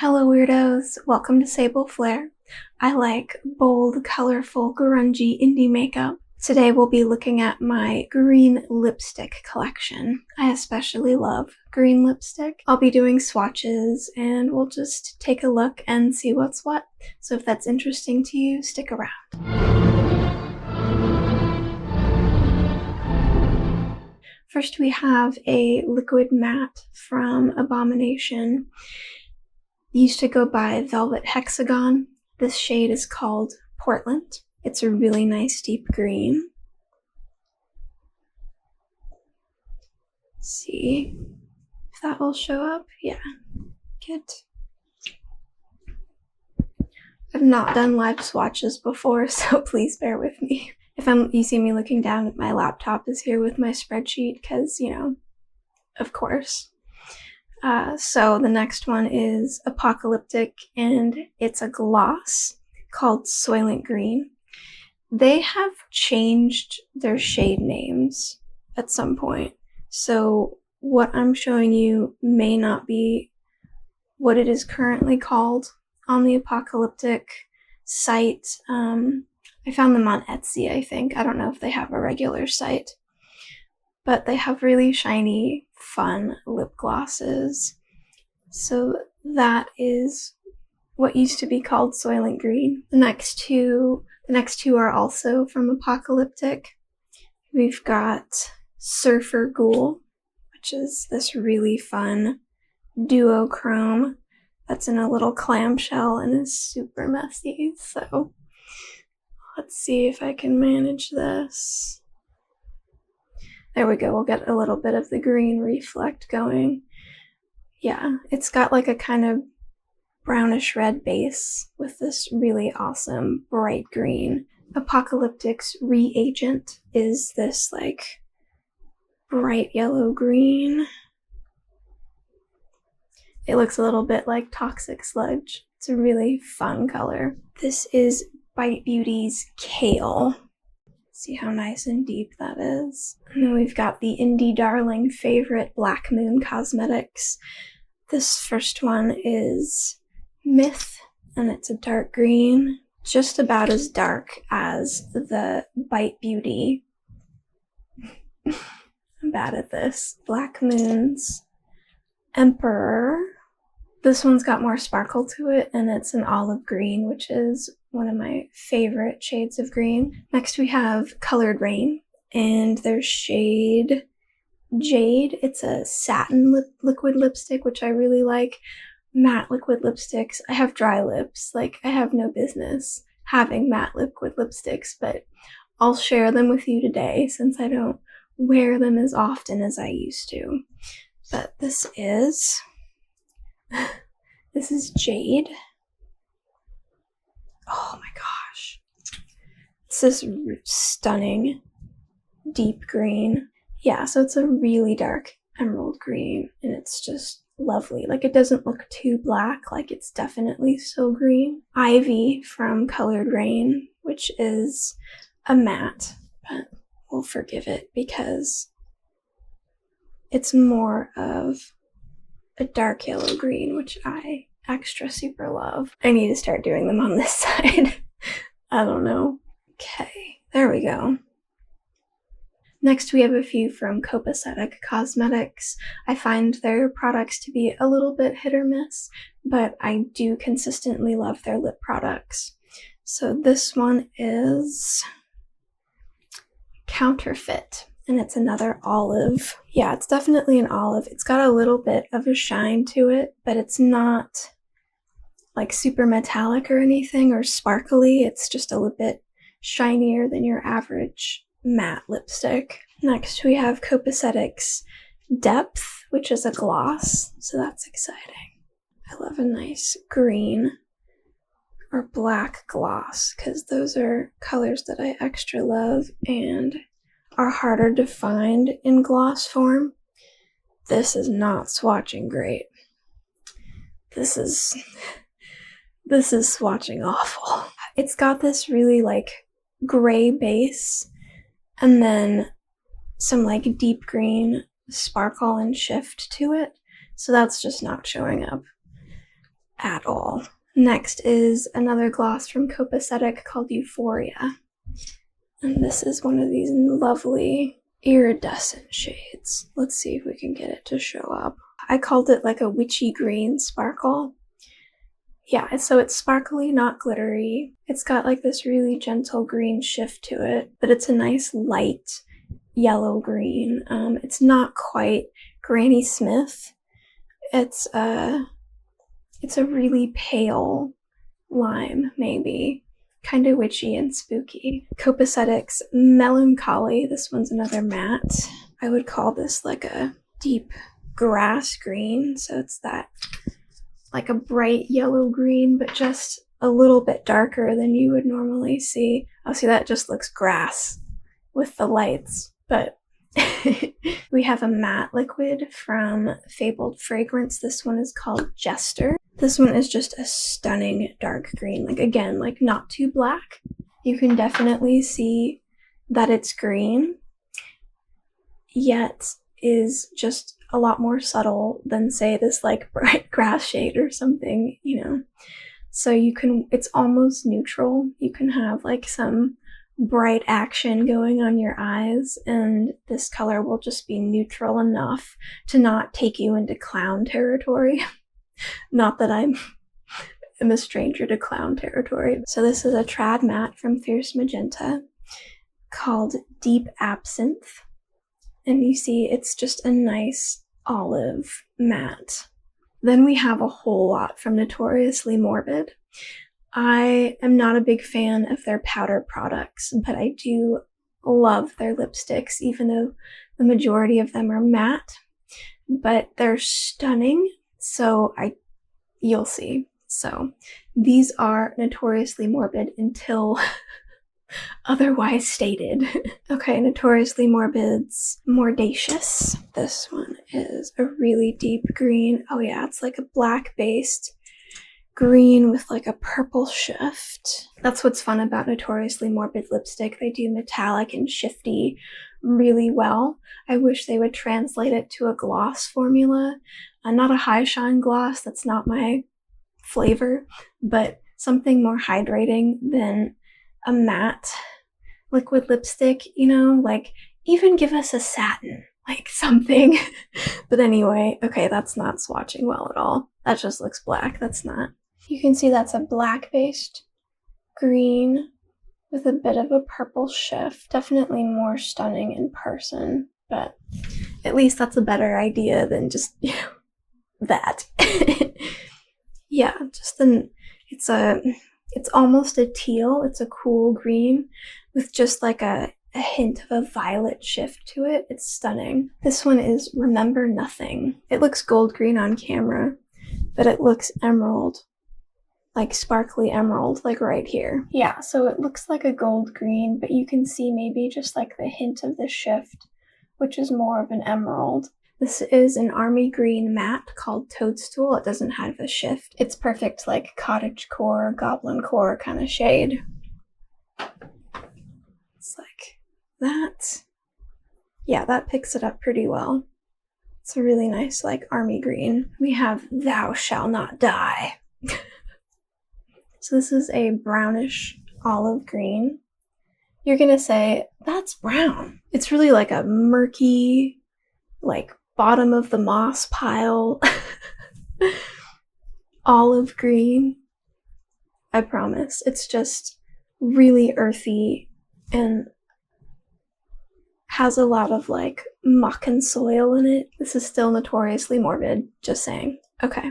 Hello weirdos, welcome to Sable Flare. I like bold, colorful, grungy indie makeup. Today we'll be looking at my green lipstick collection. I especially love green lipstick. I'll be doing swatches and we'll just take a look and see what's what. So if that's interesting to you, stick around. First we have a liquid matte from Abomination. Used to go by Velvet Hexagon. This shade is called Portland. It's a really nice deep green. Let's see if that will show up. Yeah, good. I've not done live swatches before, so please bear with me. If you see me looking down at my laptop is here with my spreadsheet, because, you know, of course. So the next one is Apocalyptic, and it's a gloss called Soylent Green. They have changed their shade names at some point, so what I'm showing you may not be what it is currently called on the Apocalyptic site. I found them on Etsy, I think. I don't know if they have a regular site. But they have really shiny, fun lip glosses. So that is what used to be called Soylent Green. The next two are also from Apocalyptic. We've got Surfer Ghoul, which is this really fun duochrome that's in a little clamshell and is super messy. So let's see if I can manage this. There we go, we'll get a little bit of the green reflect going. Yeah, it's got like a kind of brownish red base with this really awesome bright green. Apocalyptic's Reagent is this like bright yellow green. It looks a little bit like Toxic Sludge. It's a really fun color. This is Bite Beauty's Kale. See how nice and deep that is. And then we've got the indie darling favorite Black Moon Cosmetics. This first one is Myth, and it's a dark green, just about as dark as the Bite Beauty. I'm bad at this. Black Moon's Emperor. This one's got more sparkle to it, and it's an olive green, which is one of my favorite shades of green. Next we have Colored Rain, and their shade Jade. It's a satin liquid lipstick, which I really like. Matte liquid lipsticks. I have dry lips. Like, I have no business having matte liquid lipsticks, but I'll share them with you today since I don't wear them as often as I used to. But this is Jade. Oh my gosh. This is stunning deep green. Yeah, so it's a really dark emerald green, and it's just lovely. Like, it doesn't look too black, like it's definitely so green. Ivy from Colored Rain, which is a matte, but we'll forgive it because it's more of a dark yellow green, which I extra super love. I need to start doing them on this side. I don't know. Okay, there we go. Next we have a few from Copacetic Cosmetics. I find their products to be a little bit hit or miss, but I do consistently love their lip products. So this one is Counterfeit, and it's another olive. Yeah, it's definitely an olive. It's got a little bit of a shine to it, but it's not like super metallic or anything or sparkly. It's just a little bit shinier than your average matte lipstick. Next we have Copacetic's Depth, which is a gloss, so that's exciting. I love a nice green or black gloss because those are colors that I extra love and are harder to find in gloss form. This is not swatching great. This is swatching awful. It's got this really like gray base and then some like deep green sparkle and shift to it, so that's just not showing up. at all. Next is another gloss from Copacetic called Euphoria. And this is one of these lovely iridescent shades. Let's see if we can get it to show up. I called it like a witchy green sparkle. Yeah, so it's sparkly, not glittery. It's got like this really gentle green shift to it, but it's a nice light yellow green. It's not quite Granny Smith. It's a really pale lime, maybe. Kind of witchy and spooky. Copacetic's Melancholy. This one's another matte. I would call this like a deep grass green. So it's that like a bright yellow green, but just a little bit darker than you would normally see. Oh, see, that just looks grass with the lights. But we have a matte liquid from Fabled Fragrance. This one is called Jester. This one is just a stunning dark green. Like, again, like not too black. You can definitely see that it's green, yet is just a lot more subtle than, say, this like bright grass shade or something, you know. So you can, it's almost neutral. You can have like some bright action going on your eyes, and this color will just be neutral enough to not take you into clown territory. Not that I'm a stranger to clown territory. So this is a trad matte from Fierce Magenta called Deep Absinthe. And you see it's just a nice olive matte. Then we have a whole lot from Notoriously Morbid. I am not a big fan of their powder products, but I do love their lipsticks, even though the majority of them are matte. But they're stunning, so you'll see. So these are Notoriously Morbid until otherwise stated. Okay, Notoriously Morbid's Mordacious. This one is a really deep green. Oh yeah, it's like a black-based green with like a purple shift. That's what's fun about Notoriously Morbid lipstick. They do metallic and shifty really well. I wish they would translate it to a gloss formula. Not a high shine gloss, that's not my flavor, but something more hydrating than a matte liquid lipstick, you know, like even give us a satin, like something. But anyway, okay, that's not swatching well at all. That just looks black, that's not. You can see that's a black-based green with a bit of a purple shift. Definitely more stunning in person, but at least that's a better idea than just, you know, that. Yeah, just it's almost a teal. It's a cool green with just like a hint of a violet shift to it. It's stunning. This one is Remember Nothing. It looks gold green on camera, but it looks emerald, like sparkly emerald, like right here. Yeah, so it looks like a gold green, but you can see maybe just like the hint of the shift, which is more of an emerald. This is an army green matte called Toadstool. It doesn't have a shift. It's perfect like cottagecore, goblin core kind of shade. It's like that. Yeah, that picks it up pretty well. It's a really nice like army green. We have Thou Shall Not Die. So this is a brownish olive green. You're gonna say, that's brown. It's really like a murky, like bottom of the moss pile olive green. I promise. It's just really earthy and has a lot of like muck and soil in it. This is still Notoriously Morbid, just saying. Okay.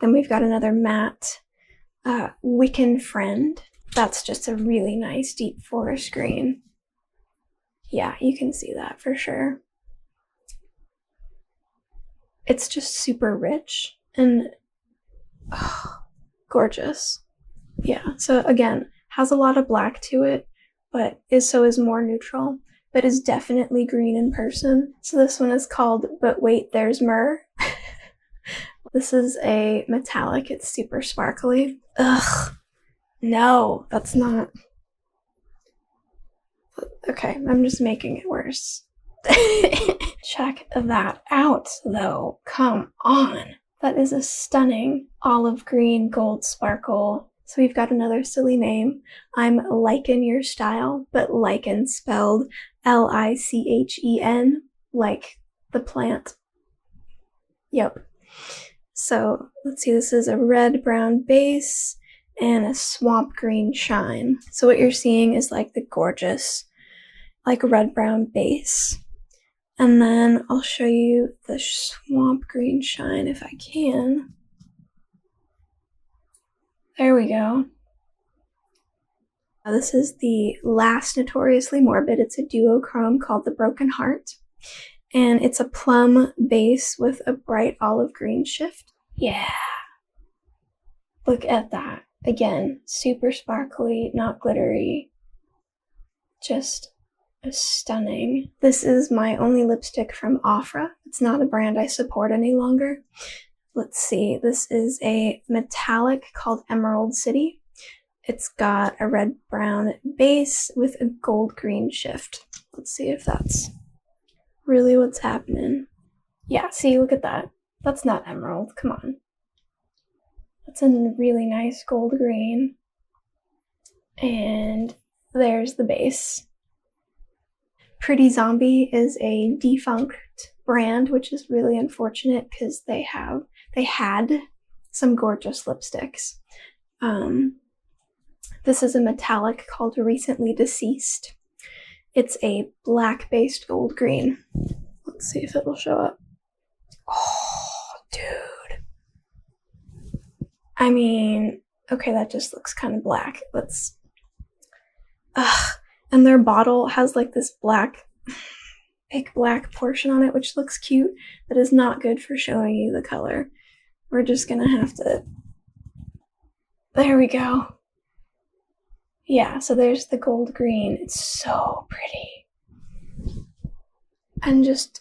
Then we've got another matte Wiccan Friend. That's just a really nice deep forest green. Yeah, you can see that for sure. It's just super rich and gorgeous. Yeah, so again, has a lot of black to it, but is more neutral, but is definitely green in person. So this one is called But Wait, There's Myrrh. This is a metallic, it's super sparkly. Ugh, no, that's not. Okay, I'm just making it worse. Check that out, though. Come on. That is a stunning olive green gold sparkle. So we've got another silly name. I'm liking your style, but lichen spelled Lichen, like the plant. Yep. So let's see, this is a red-brown base and a swamp green shine. So what you're seeing is like the gorgeous, like red-brown base. And then I'll show you the swamp green shine if I can. There we go. This is the last Notoriously Morbid. It's a duochrome called the Broken Heart. And it's a plum base with a bright olive green shift. Yeah. Look at that. Again, super sparkly, not glittery. Just stunning. This is my only lipstick from Ofra. It's not a brand I support any longer. Let's see. This is a metallic called Emerald City. It's got a red-brown base with a gold-green shift. Let's see if that's really what's happening. Yeah, see, look at that. That's not emerald. Come on. That's a really nice gold green. And there's the base. Pretty Zombie is a defunct brand, which is really unfortunate because they had some gorgeous lipsticks. This is a metallic called Recently Deceased. It's a black-based gold green. Let's see if it'll show up. Oh, dude. I mean, okay, that just looks kind of black. Let's... And their bottle has like this big black portion on it, which looks cute, but is not good for showing you the color. We're just gonna have to... There we go. Yeah, so there's the gold green. It's so pretty. And just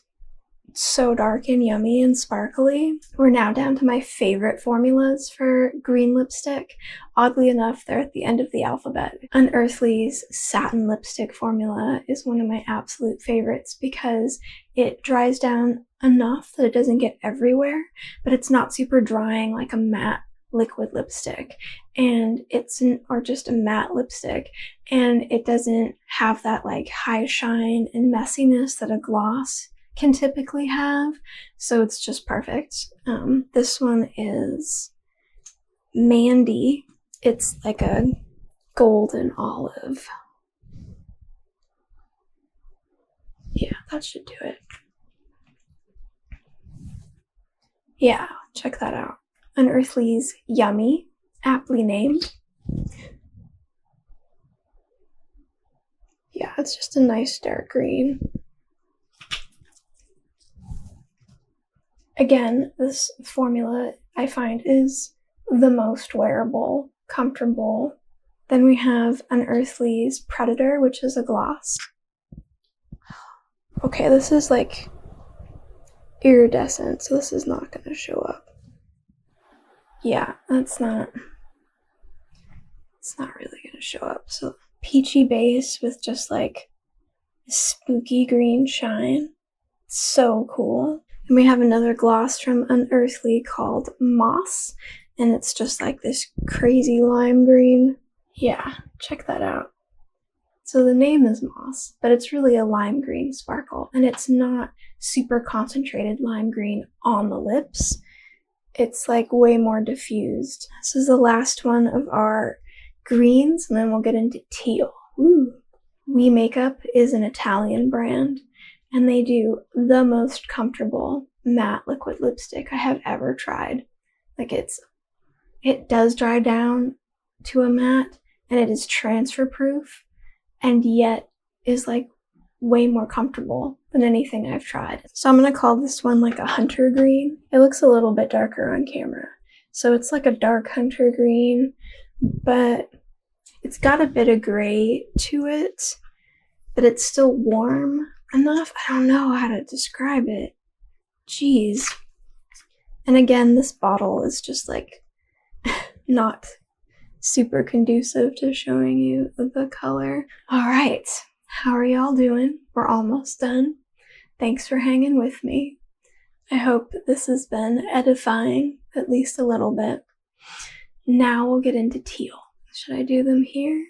so dark and yummy and sparkly. We're now down to my favorite formulas for green lipstick. Oddly enough, they're at the end of the alphabet. Unearthly's satin lipstick formula is one of my absolute favorites because it dries down enough that it doesn't get everywhere, but it's not super drying like a matte liquid lipstick, and or just a matte lipstick, and it doesn't have that like high shine and messiness that a gloss can typically have, so it's just perfect. This one is Mandy. It's like a golden olive. Yeah, that should do it. Yeah, check that out. Unearthly's Yummy, aptly named. Yeah, it's just a nice dark green. Again, this formula I find is the most wearable, comfortable. Then we have Unearthly's Predator, which is a gloss. Okay, this is like iridescent, so this is not going to show up. Yeah, it's not really going to show up. So peachy base with just like a spooky green shine. So cool. And we have another gloss from Unearthly called Moss, and it's just like this crazy lime green. Yeah, check that out. So the name is Moss, but it's really a lime green sparkle, and it's not super concentrated lime green on the lips. It's like way more diffused. This is the last one of our greens, and then we'll get into teal. Ooh. We Makeup is an Italian brand, and they do the most comfortable matte liquid lipstick I have ever tried. Like it does dry down to a matte, and it is transfer proof, and yet is like way more comfortable than anything I've tried. So I'm gonna call this one like a hunter green. It looks a little bit darker on camera. So it's like a dark hunter green, but it's got a bit of gray to it, but it's still warm enough. I don't know how to describe it. Jeez. And again, this bottle is just like not super conducive to showing you the color. All right. How are y'all doing? We're almost done. Thanks for hanging with me. I hope this has been edifying, at least a little bit. Now we'll get into teal. Should I do them here?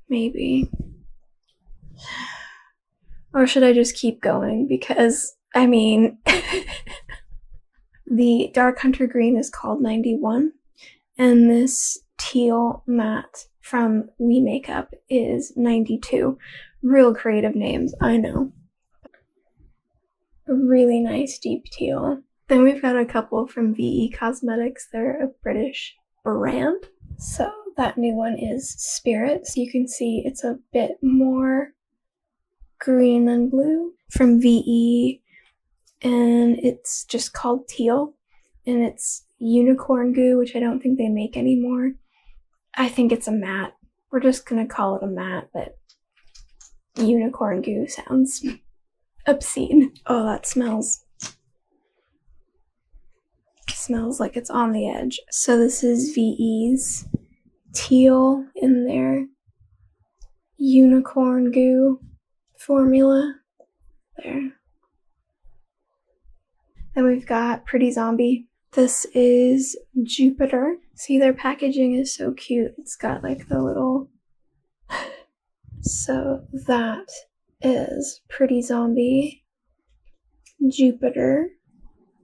Maybe. Or should I just keep going? Because, I mean, the Dark Hunter Green is called 91, and this teal matte from We Makeup is 92. Real creative names, I know. A really nice deep teal. Then we've got a couple from VE Cosmetics. They're a British brand. So that new one is Spirit. So you can see it's a bit more green than blue from VE, and it's just called Teal, and it's unicorn goo, which I don't think they make anymore. I think it's a matte. We're just gonna call it a matte, but unicorn goo sounds obscene. Oh, that smells like it's on the edge. So this is VE's Teal in their unicorn goo formula. There. Then we've got Pretty Zombie. This is Jupiter. See, their packaging is so cute. It's got like the little... So that is Pretty Zombie Jupiter.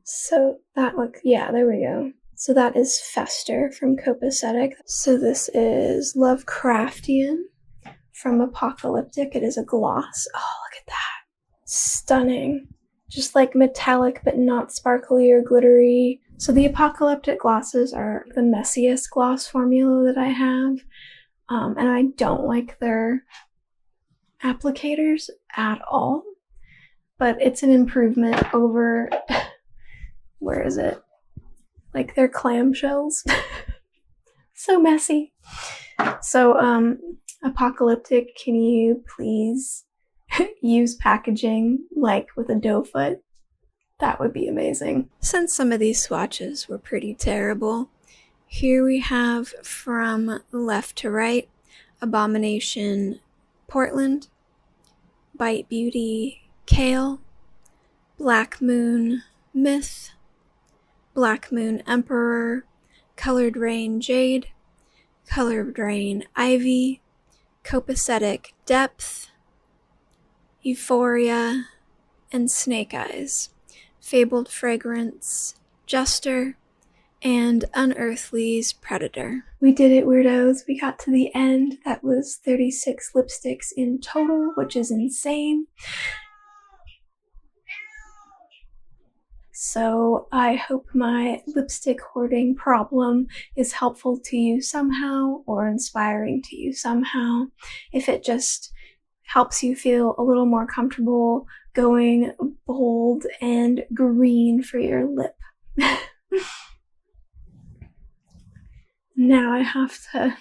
So that yeah, there we go. So that is Fester from Copacetic. So this is Lovecraftian from Apocalyptic. It is a gloss. Oh, look at that. Stunning. Just like metallic but not sparkly or glittery. So the Apocalyptic glosses are the messiest gloss formula that I have. And I don't like their applicators at all. But it's an improvement over... Where is it? Like their clamshells. So messy. So, Apocalyptic, can you please use packaging like with a doe foot? That would be amazing. Since some of these swatches were pretty terrible, here we have from left to right, Abomination Portland, Bite Beauty Kale, Black Moon Myth, Black Moon Emperor, Colored Rain Jade, Colored Rain Ivy, Copacetic Depth, Euphoria, and Snake Eyes, Fabled Fragrance, Jester, and Unearthly's Predator. We did it, weirdos. We got to the end. That was 36 lipsticks in total, which is insane. So I hope my lipstick hoarding problem is helpful to you somehow or inspiring to you somehow. If it just helps you feel a little more comfortable going bold and green for your lip. Now I have to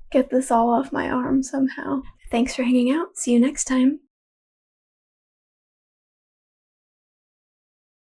get this all off my arm somehow. Thanks for hanging out. See you next time.